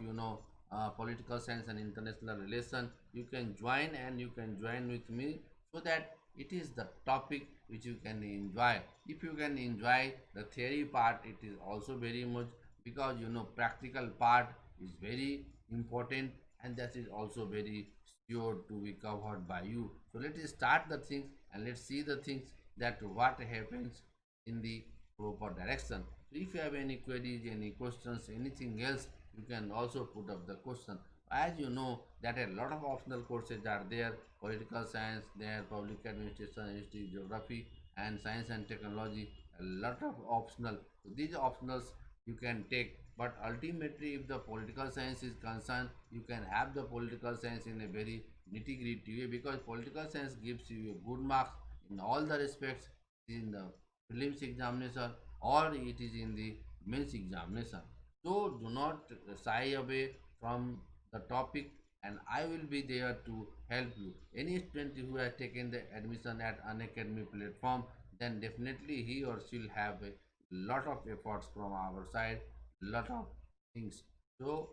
political science and international relation. You can join, and you can join with me, so that it is the topic which you can enjoy. If you can enjoy the theory part, it is also very much, because practical part is very important, and that is also very sure to be covered by you. So let us start the things, and let's see the things that what happens in the proper direction. So if you have any queries, any questions, anything else, you can also put up the question. As you know that a lot of optional courses are there: political science, there public administration, history, geography, and science and technology. A lot of optional. So these optionals you can take, but ultimately if the political science is concerned, you can have the political science in a very nitty gritty way, because political science gives you a good marks in all the respects, in the prelims examination or it is in the mains examination. So do not shy away from the topic, and I will be there to help you. Any student who has taken the admission at Unacademy platform, then definitely he or she will have a lot of efforts from our side, lot of things. So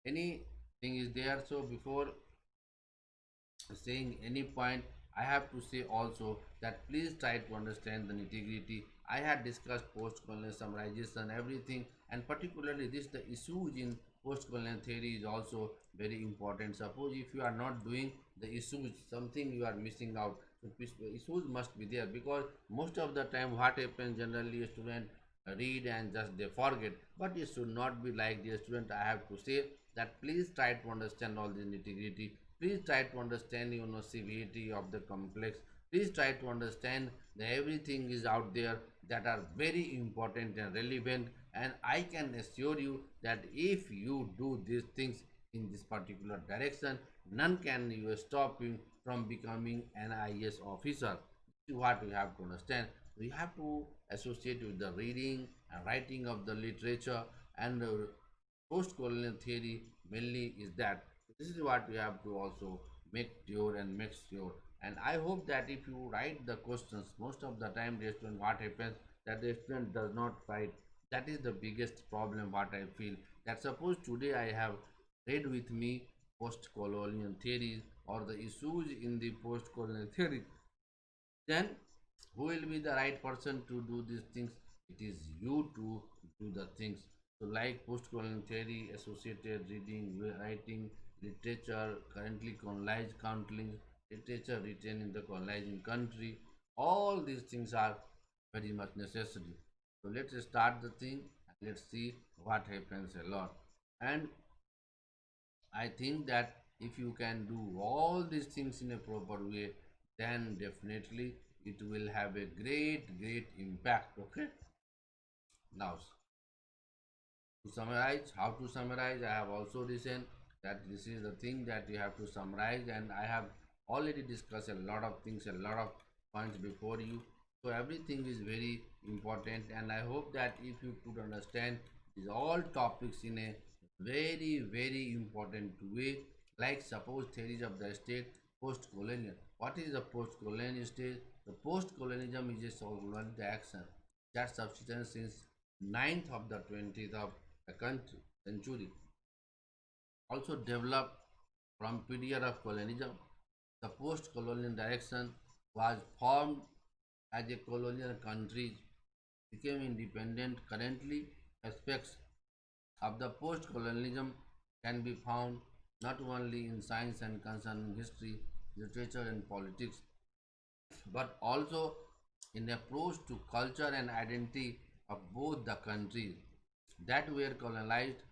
anything is there. So before saying any point, I have to say also that please try to understand the nitty-gritty. I had discussed post-colonial summarization, everything, and particularly this the issues in post-colonial theory is also very important. Suppose if you are not doing the issues, something you are missing out. So issues must be there, because most of the time what happens generally, a student read and just they forget. But it should not be like the student. I have to say that please try to understand all the nitty-gritty. Please try to understand severity of the complex. Please try to understand that everything is out there that are very important and relevant. And I can assure you that if you do these things in this particular direction, none can you stop you from becoming an IAS officer. This is what we have to understand. We have to associate with the reading and writing of the literature and post-colonial theory mainly is that. This is what we have to also make sure and make sure. And I hope that if you write the questions, most of the time the student what happens that the student does not write. That is the biggest problem what I feel. That suppose today I have read with me post-colonial theories or the issues in the post-colonial theory, then who will be the right person to do these things? It is you to do the things. So like post-colonial theory, associated reading, writing, literature, currently colonized countries, literature written in the colonizing country, all these things are very much necessary. So let's start the thing and let's see what happens a lot. And I think that if you can do all these things in a proper way, then definitely it will have a great impact. Okay. Now, to summarize, how to summarize, I have also written that this is the thing that you have to summarize, and I have already discussed a lot of things, a lot of points before you. So everything is very important, and I hope that if you could understand these all topics in a very important way, like suppose theories of the state post-colonial. What is the post-colonial state? The post-colonialism is a social action that subsistence since 9th of the 20th of the country century, also developed from period of colonialism. The post-colonial direction was formed as a colonial countries became independent. Currently, aspects of the post-colonialism can be found not only in science and concerning history, literature and politics, but also in approach to culture and identity of both the countries that were colonized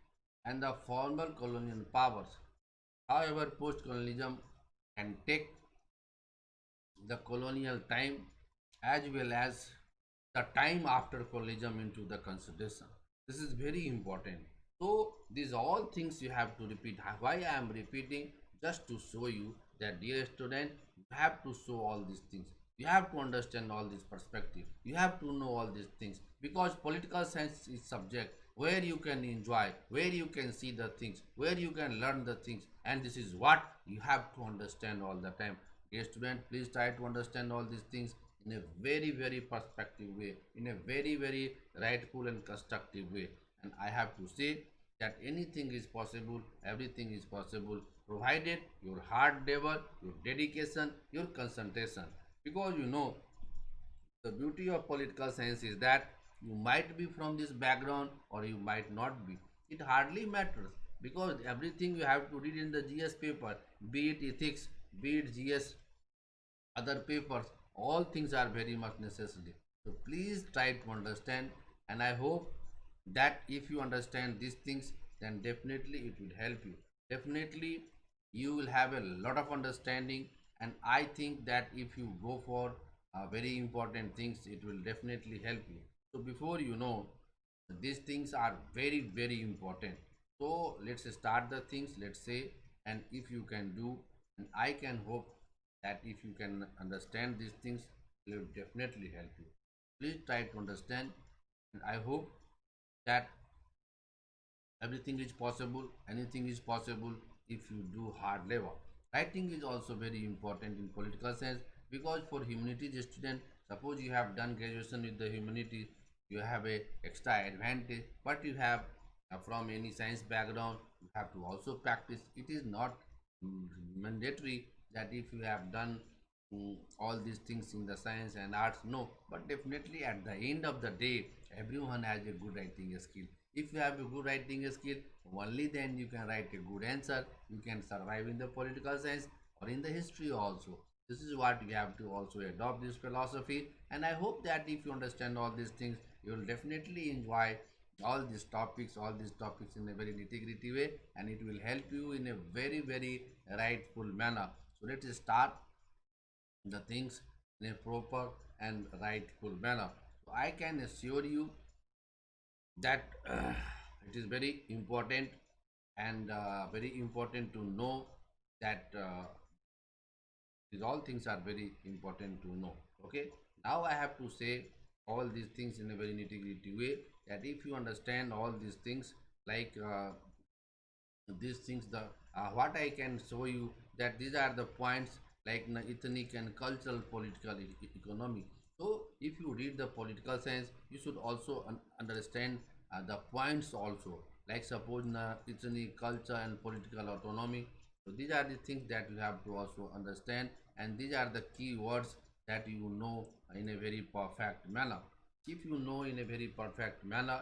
and the former colonial powers. However, post-colonialism can take the colonial time as well as the time after colonialism into the consideration. This is very important. So these all things you have to repeat. Why I am repeating? Just to show you that, dear student, you have to show all these things. You have to understand all this perspective. You have to know all these things because political science is subject where you can enjoy, where you can see the things, where you can learn the things, and this is what you have to understand all the time. Dear student, please try to understand all these things in a very perspective way, in a very rightful and constructive way. And I have to say that anything is possible, everything is possible, provided your hard labor, your dedication, your concentration. Because the beauty of political science is that you might be from this background or you might not be. It hardly matters because everything you have to read in the GS paper, be it ethics, be it GS, other papers, all things are very much necessary. So please try to understand, and I hope that if you understand these things, then definitely it will help you. Definitely you will have a lot of understanding, and I think that if you go for very important things, it will definitely help you. So before these things are very important. So let's start the things, let's say, and if you can do, and I can hope that if you can understand these things, it will definitely help you. Please try to understand, and I hope that everything is possible, anything is possible if you do hard labor. Writing is also very important in political science because for humanities student, suppose you have done graduation with the humanities, you have a extra advantage. But you have from any science background, you have to also practice. It is not mandatory that if you have done all these things in the science and arts, no, but definitely at the end of the day, everyone has a good writing skill. If you have a good writing skill, only then you can write a good answer. You can survive in the political science or in the history also. This is what you have to also adopt this philosophy, and I hope that if you understand all these things, you will definitely enjoy all these topics in a very nitty-gritty way, and it will help you in a very, very rightful manner. So let's start the things in a proper and rightful manner. So I can assure you that it is very important, and very important to know that these all things are very important to know. Okay, now I have to say all these things in a very nitty gritty way, that if you understand all these things, like these things, the what I can show you, that these are the points like ethnic and cultural, political, economic. So if you read the political science, you should also understand the points also, like suppose ethnic, culture and political autonomy. So these are the things that you have to also understand, and these are the key words that you know in a very perfect manner. If you know in a very perfect manner,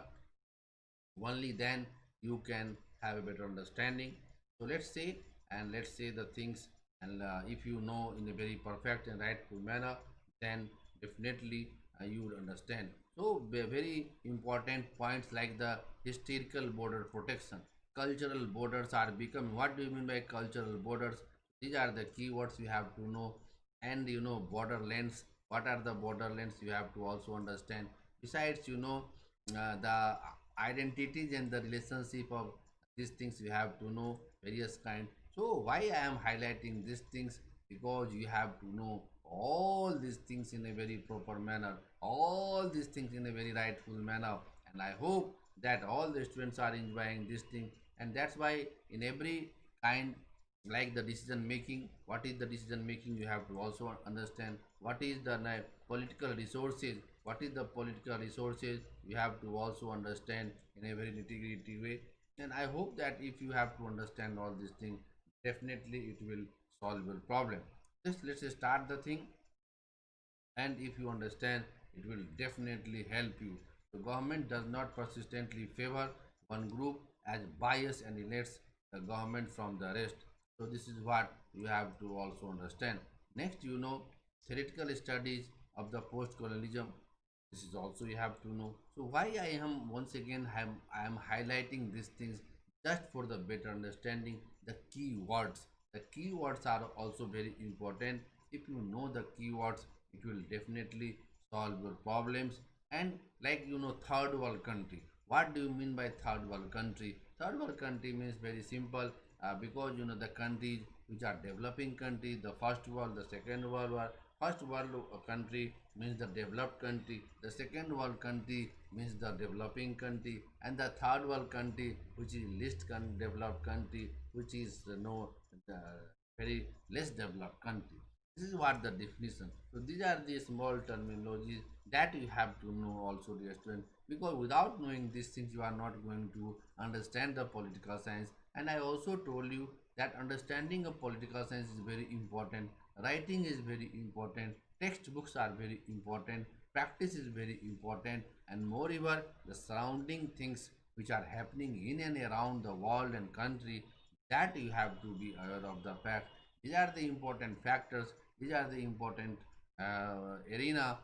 only then you can have a better understanding. So let's say the things, and if you know in a very perfect and rightful manner, then definitely you would understand. So very important points like the historical border protection, cultural borders are becoming. What do you mean by cultural borders? These are the keywords you have to know. And borderlands, what are the borderlands, you have to also understand. Besides, the identities and the relationship of these things, you have to know various kind. So why I am highlighting these things? Because you have to know all these things in a very proper manner, all these things in a very rightful manner. And I hope that all the students are enjoying this thing. And that's why in every kind, like the decision making, what is the decision making, you have to also understand. What is the political resources, what is the political resources, you have to also understand in a very nitty-gritty way. And I hope that if you have to understand all these things, definitely it will solve your problem. Let's start the thing. And if you understand, it will definitely help you. The government does not persistently favor one group as bias and elects the government from the rest. So this is what you have to also understand. Next, theoretical studies of the post-colonialism. This is also you have to know. So why I am once again I am highlighting these things, just for the better understanding the keywords. The keywords are also very important. If you know the keywords, it will definitely solve your problems. And like third world country, what do you mean by third world country? Third world country means very simple, because the countries which are developing countries, the first world, the second world war. First world country means the developed country, the second world country means the developing country, and the third world country, which is least developed country, which is the very less developed country. This is what the definition. So these are the small terminologies that you have to know also, dear student, because without knowing these things, you are not going to understand the political science. And I also told you that understanding of political science is very important. Writing is very important. Textbooks are very important. Practice is very important. And moreover, the surrounding things which are happening in and around the world and country, that you have to be aware of the fact. These are the important factors. These are the important arena.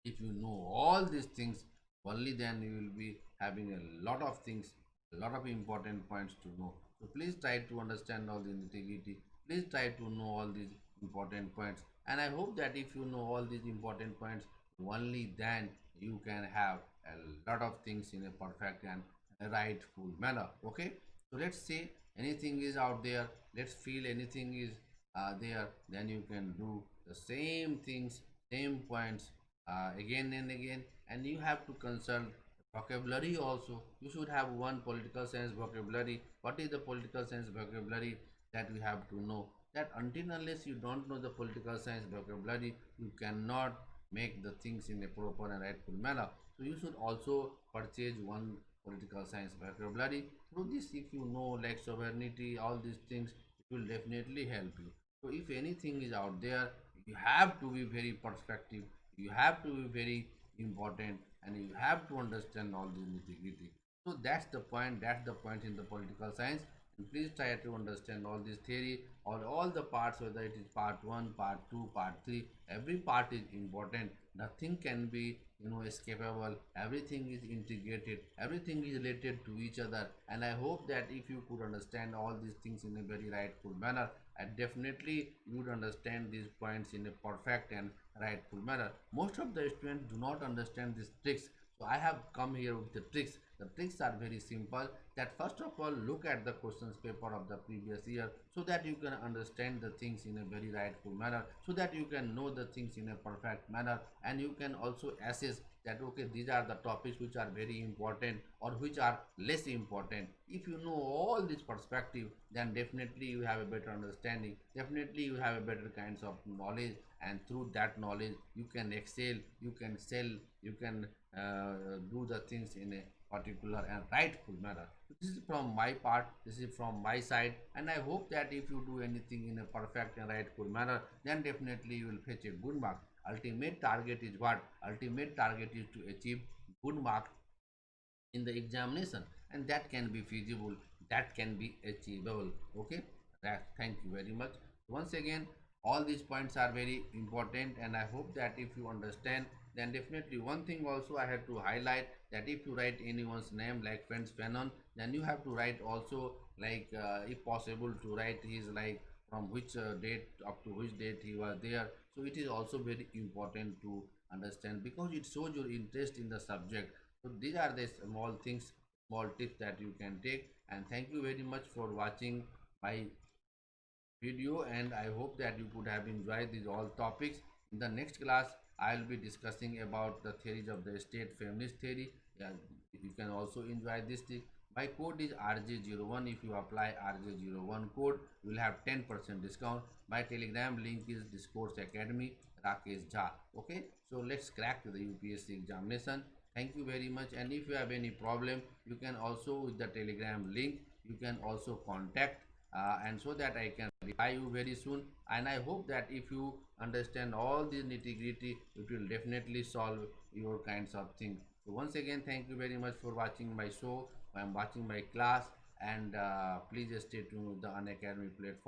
If you know all these things, only then you will be having a lot of things, a lot of important points to know. So please try to understand all the nitty-gritty. Please try to know all these important points, and I hope that if you know all these important points, only then you can have a lot of things in a perfect and a rightful manner. Okay, so let's say anything is out there, let's feel anything is there, then you can do the same things, same points again and again. And you have to consult vocabulary also. You should have one political science vocabulary. What is the political science vocabulary? That we have to know. That until unless you don't know the political science vocabulary, you cannot make the things in a proper and rightful manner. So you should also purchase one political science vocabulary. Through this, if you know like sovereignty, all these things, it will definitely help you. So if anything is out there, you have to be very perspective, you have to be very important, and you have to understand all the nitty gritty. So that's the point in the political science. Please try to understand all this theory or all the parts, whether it is part 1, part 2, part 3. Every part is important. Nothing can be escapable. Everything is integrated. Everything is related to each other. And I hope that if you could understand all these things in a very rightful manner, and definitely you would understand these points in a perfect and rightful manner. Most of the students do not understand these tricks, so I have come here with the tricks. The tricks are very simple. That first of all, look at the questions paper of the previous year so that you can understand the things in a very rightful manner, so that you can know the things in a perfect manner, and you can also assess that okay, these are the topics which are very important or which are less important. If you know all this perspective, then definitely you have a better understanding, definitely you have a better kinds of knowledge, and through that knowledge you can excel, you can sell, you can do the things in a particular and rightful manner. This is from my part, this is from my side, and I hope that if you do anything in a perfect and rightful manner, then definitely you will fetch a good mark. Ultimate target is what? Ultimate target is to achieve good mark in the examination, and that can be feasible, that can be achievable. Okay, thank you very much once again. All these points are very important, and I hope that if you understand, then definitely one thing also I have to highlight, that if you write anyone's name like Franz Fanon, then you have to write also like if possible to write his like from which date up to which date he was there. So it is also very important to understand because it shows your interest in the subject. So these are the small things, small tips that you can take. And thank you very much for watching my video, and I hope that you could have enjoyed these all topics. In the next class, I will be discussing about the theories of the state feminist theory. Yeah, you can also enjoy this thing. My code is RJ01. If you apply RJ01 code, you will have 10% discount. My telegram link is Discourse Academy Rakesh Jha. Okay, so let's crack the UPSC examination. Thank you very much. And if you have any problem, you can also with the telegram link, you can also contact and so that I can reply you very soon. And I hope that if you understand all the nitty gritty, it will definitely solve your kinds of things. So once again, thank you very much for watching my show. I'm watching my class, and please stay tuned with the Unacademy platform.